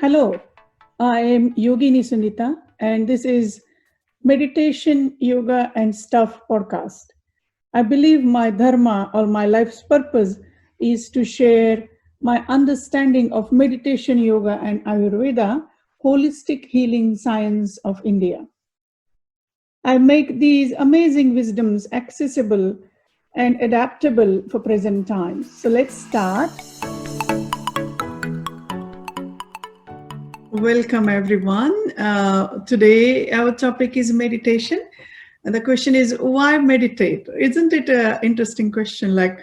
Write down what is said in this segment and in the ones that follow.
Hello, I am Yogini Sunita, and this is Meditation, Yoga, and Stuff podcast. I believe my dharma or my life's purpose is to share my understanding of meditation, yoga, and Ayurveda, holistic healing science of India. I make these amazing wisdoms accessible and adaptable for present times. So let's start. Welcome, everyone. Today, our topic is meditation. And the question is, why meditate? Isn't it an interesting question? Like,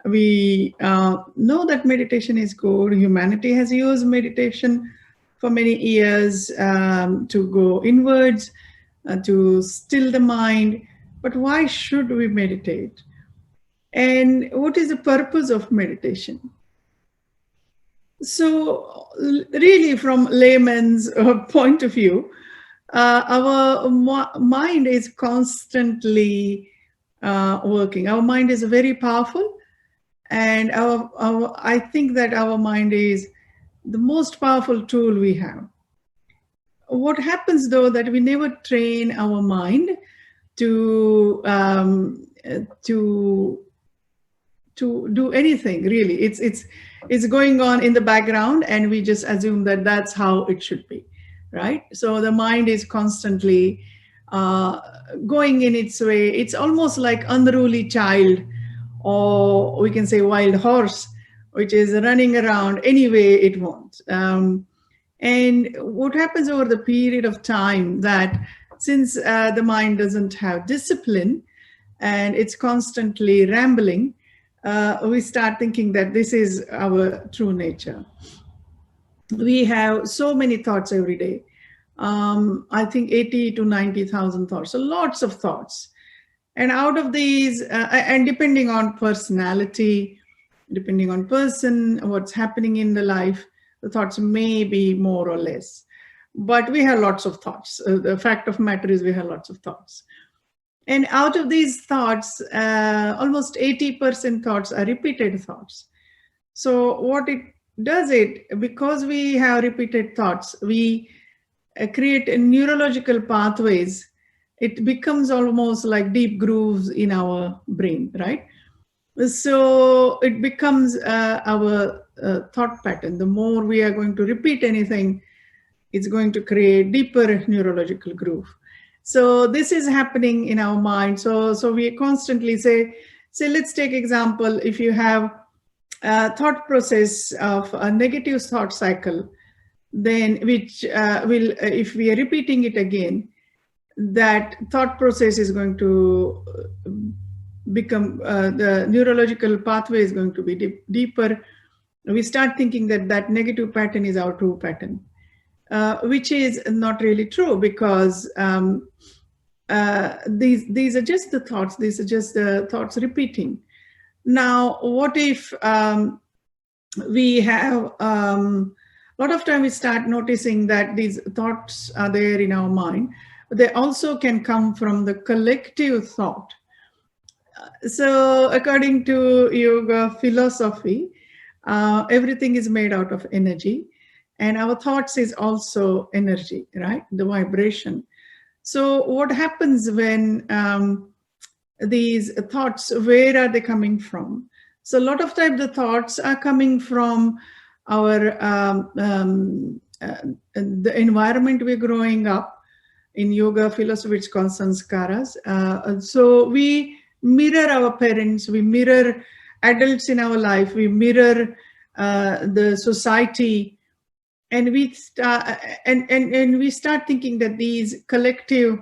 we know that meditation is good. Humanity has used meditation for many years to go inwards, to still the mind. But why should we meditate? And what is the purpose of meditation? So, really, from layman's point of view, our mind is constantly working. Our mind is very powerful, and I think that our mind is the most powerful tool we have. What happens, though, that we never train our mind to do anything. Really, it's going on in the background, and we just assume that that's how it should be, right? So the mind is constantly going in its way. It's almost like unruly child, or we can say wild horse, which is running around any way it wants. And what happens over the period of time, that since the mind doesn't have discipline and it's constantly rambling, we start thinking that this is our true nature. We have so many thoughts every day. I think 80 to 90,000 thoughts, so lots of thoughts. And out of these, and depending on personality, depending on person, what's happening in the life, the thoughts may be more or less. But we have lots of thoughts. The fact of matter is we have lots of thoughts. And out of these thoughts, almost 80% thoughts are repeated thoughts. So what it does, because we have repeated thoughts, we create neurological pathways. It becomes almost like deep grooves in our brain, right? So it becomes our thought pattern. The more we are going to repeat anything, it's going to create deeper neurological groove. So this is happening in our mind. So we constantly say, let's take example. If you have a thought process of a negative thought cycle, then which will, if we are repeating it again, that thought process is going to become, the neurological pathway is going to be deeper. We start thinking that negative pattern is our true pattern. Which is not really true, because these are just the thoughts. These are just the thoughts repeating. Now, what if we have a lot of time we start noticing that these thoughts are there in our mind. They also can come from the collective thought. So according to yoga philosophy, everything is made out of energy. And our thoughts is also energy, right? The vibration. So what happens when these thoughts, where are they coming from? So a lot of times the thoughts are coming from our the environment we're growing up. In yoga philosophy, it's called sanskaras. So we mirror our parents, we mirror adults in our life, we mirror the society. And we start and we start thinking that these collective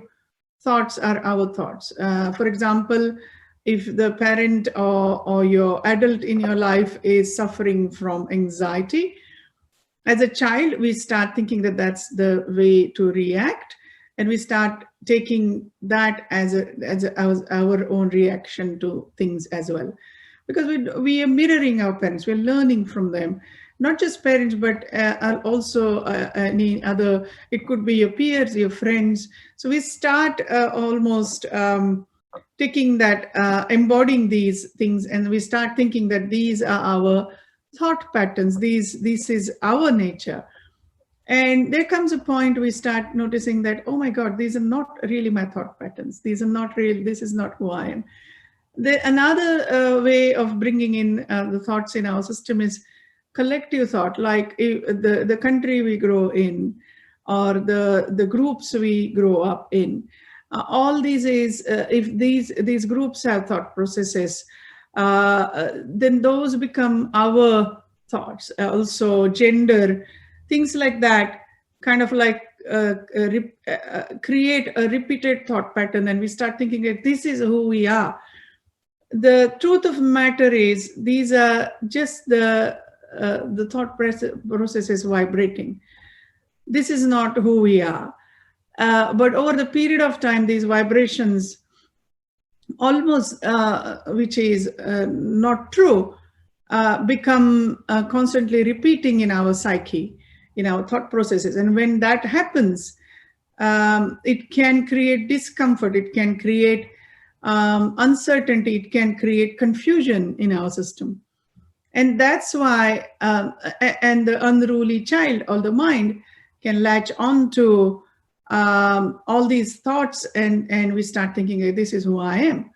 thoughts are our thoughts. For example, if the parent or your adult in your life is suffering from anxiety, as a child, we start thinking that that's the way to react, and we start taking that as our own reaction to things as well, because we are mirroring our parents, we're learning from them. Not just parents, but also any other, it could be your peers, your friends. So we start almost taking that, embodying these things, and we start thinking that these are our thought patterns, this is our nature. And there comes a point we start noticing that, oh my God, these are not really my thought patterns. These are not real. This is not who I am. Another way of bringing in the thoughts in our system is collective thought, like the country we grow in, or the groups we grow up in. All these is, if these groups have thought processes, then those become our thoughts. Also, gender, things like that, kind of like create a repeated thought pattern, and we start thinking that this is who we are. The truth of the matter is, these are just the thought processes vibrating. This is not who we are. But over the period of time, these vibrations, almost, which is not true, become constantly repeating in our psyche, in our thought processes. And when that happens, it can create discomfort, it can create uncertainty, it can create confusion in our system. And that's why, and the unruly child or the mind can latch on to all these thoughts, and we start thinking, this is who I am.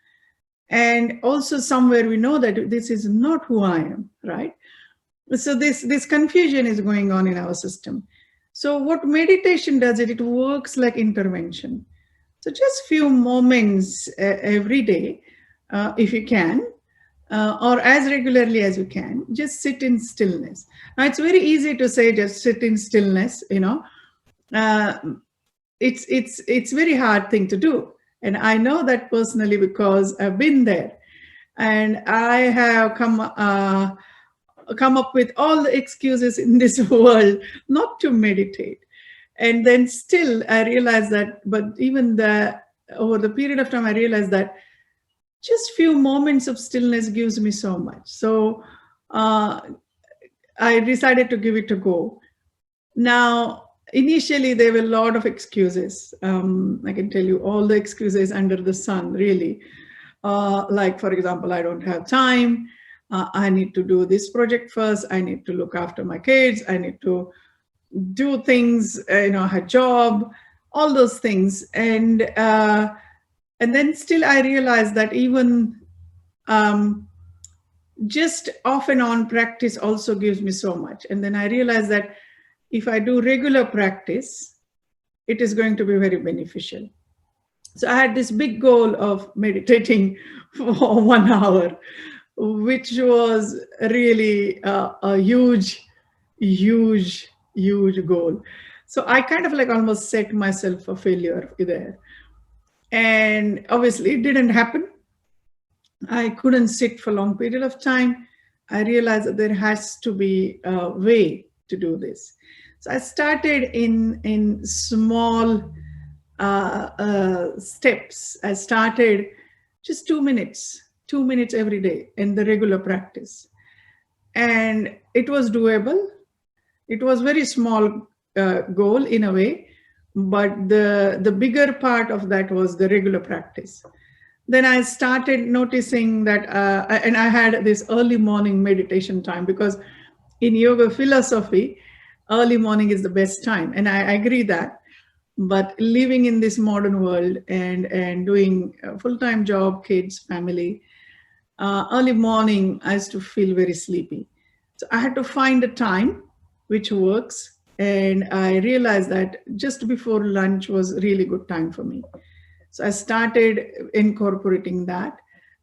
And also somewhere we know that this is not who I am, right? So this confusion is going on in our system. So what meditation does, it works like intervention. So just few moments every day, if you can, or as regularly as you can, just sit in stillness. Now, it's very easy to say just sit in stillness, it's very hard thing to do. And I know that personally because I've been there. And I have come up with all the excuses in this world not to meditate. And then still I realized that, but even over the period of time, I realized that just few moments of stillness gives me so much. So I decided to give it a go. Now, initially, there were a lot of excuses. I can tell you all the excuses under the sun, really. Like, for example, I don't have time. I need to do this project first. I need to look after my kids. I need to do things, her job, all those things. And then still I realized that even just off and on practice also gives me so much. And then I realized that if I do regular practice, it is going to be very beneficial. So I had this big goal of meditating for 1 hour, which was really a huge goal. So I kind of like almost set myself a failure there. And obviously it didn't happen. I couldn't sit for a long period of time. I realized that there has to be a way to do this. So I started in small steps. I started just 2 minutes every day in the regular practice. And it was doable. It was very small goal in a way, but the bigger part of that was the regular practice. Then I started noticing that, and I had this early morning meditation time, because in yoga philosophy, early morning is the best time. And I agree that. But living in this modern world and doing a full-time job, kids, family, early morning, I used to feel very sleepy. So I had to find a time which works. And I realized that just before lunch was a really good time for me. So I started incorporating that.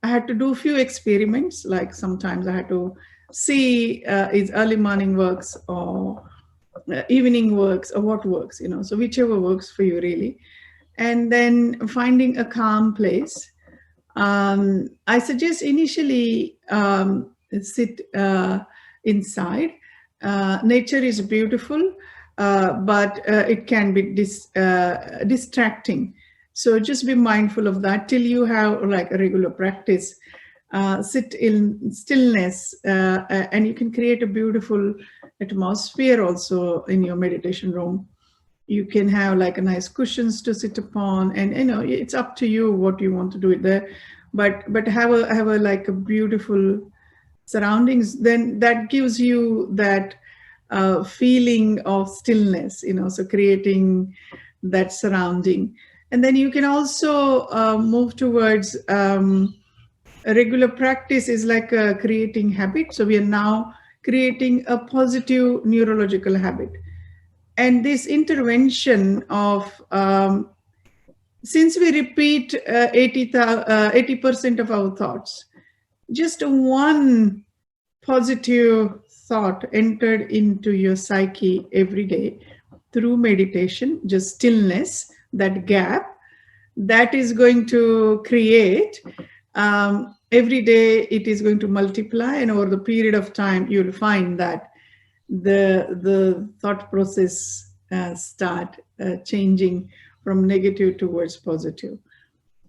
I had to do a few experiments, like sometimes I had to see is early morning works or evening works or what works, so whichever works for you really. And then finding a calm place. I suggest initially sit inside. Nature is beautiful, but it can be distracting. So just be mindful of that till you have like a regular practice. Sit in stillness, and you can create a beautiful atmosphere also in your meditation room. You can have like a nice cushions to sit upon, and it's up to you what you want to do it there. But have a like a beautiful surroundings. Then that gives you that feeling of stillness, so creating that surrounding. And then you can also move towards a regular practice is like creating habit. So we are now creating a positive neurological habit. And this intervention of, since we repeat 80% of our thoughts, just one positive thought entered into your psyche every day through meditation, just stillness, that gap, that is going to create, every day it is going to multiply, and over the period of time you'll find that the thought process start changing from negative towards positive.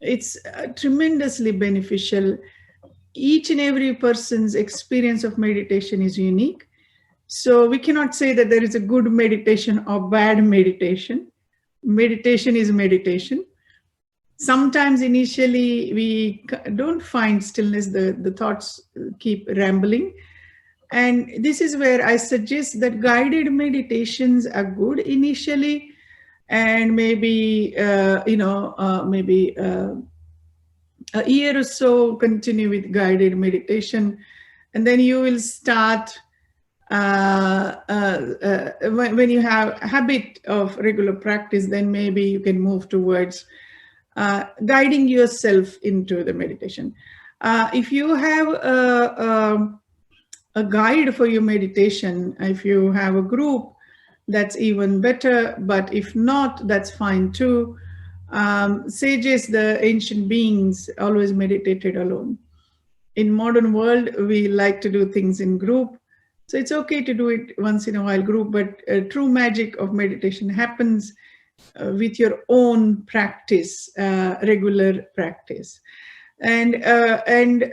It's tremendously beneficial. Each and every person's experience of meditation is unique. So we cannot say that there is a good meditation or bad meditation. Meditation is meditation. Sometimes initially we don't find stillness, the thoughts keep rambling. And this is where I suggest that guided meditations are good initially, and maybe, maybe a year or so continue with guided meditation. And then you will start, when you have a habit of regular practice, then maybe you can move towards guiding yourself into the meditation. If you have a guide for your meditation, if you have a group, that's even better. But if not, that's fine too. Sages, the ancient beings, always meditated alone. In modern world, we like to do things in group. So it's okay to do it once in a while group, but true magic of meditation happens with your own practice, regular practice. And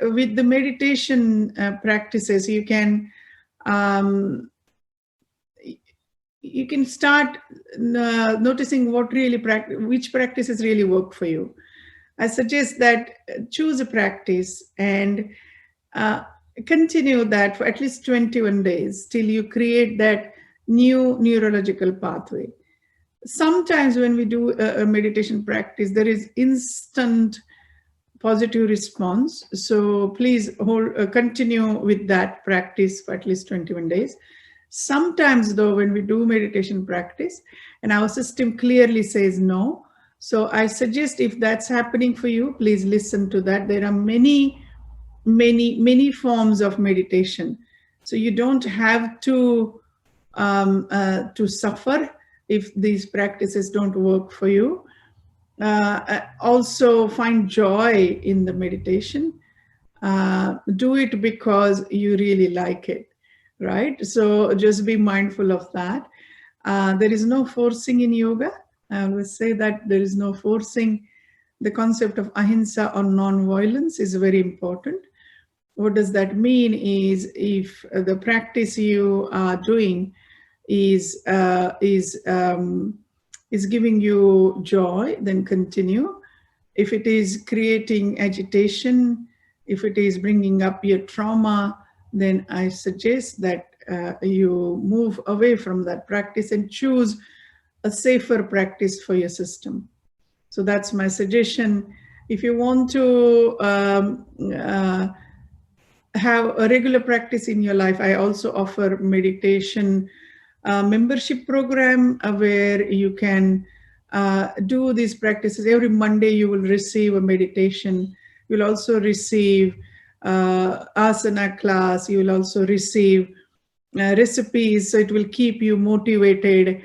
with the meditation practices, you can start noticing which practices really work for you. I suggest that choose a practice and continue that for at least 21 days till you create that new neurological pathway. Sometimes when we do a meditation practice, there is instant positive response. So please continue with that practice for at least 21 days. Sometimes though, when we do meditation practice and our system clearly says no, so I suggest if that's happening for you, please listen to that. There are many forms of meditation. So you don't have to suffer if these practices don't work for you. Also find joy in the meditation. Do it because you really like it, right? So just be mindful of that. There is no forcing in yoga. I always say that there is no forcing. The concept of ahimsa or non-violence is very important. What does that mean is if the practice you are doing is giving you joy, then continue. If it is creating agitation, if it is bringing up your trauma, then I suggest that you move away from that practice and choose a safer practice for your system. So that's my suggestion. If you want to have a regular practice in your life, I also offer meditation membership program where you can do these practices. Every Monday you will receive a meditation. You'll also receive asana class. You will also receive recipes. So it will keep you motivated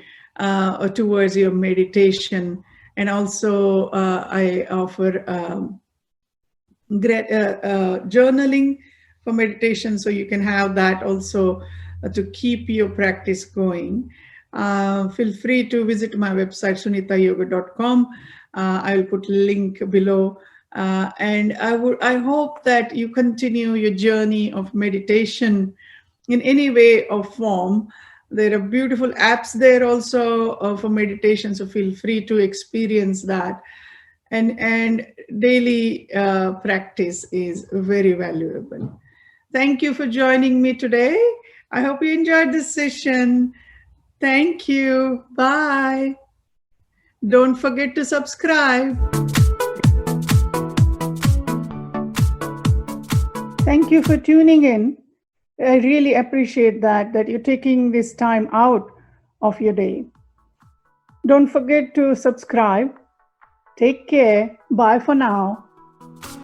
towards your meditation. And also I offer journaling for meditation. So you can have that also to keep your practice going. Feel free to visit my website, sunitayoga.com. I will put a link below. And I hope that you continue your journey of meditation in any way or form. There are beautiful apps there also for meditation, so feel free to experience that. And daily practice is very valuable. Thank you for joining me today. I hope you enjoyed this session. Thank you. Bye. Don't forget to subscribe. Thank you for tuning in. I really appreciate that you're taking this time out of your day. Don't forget to subscribe. Take care. Bye for now.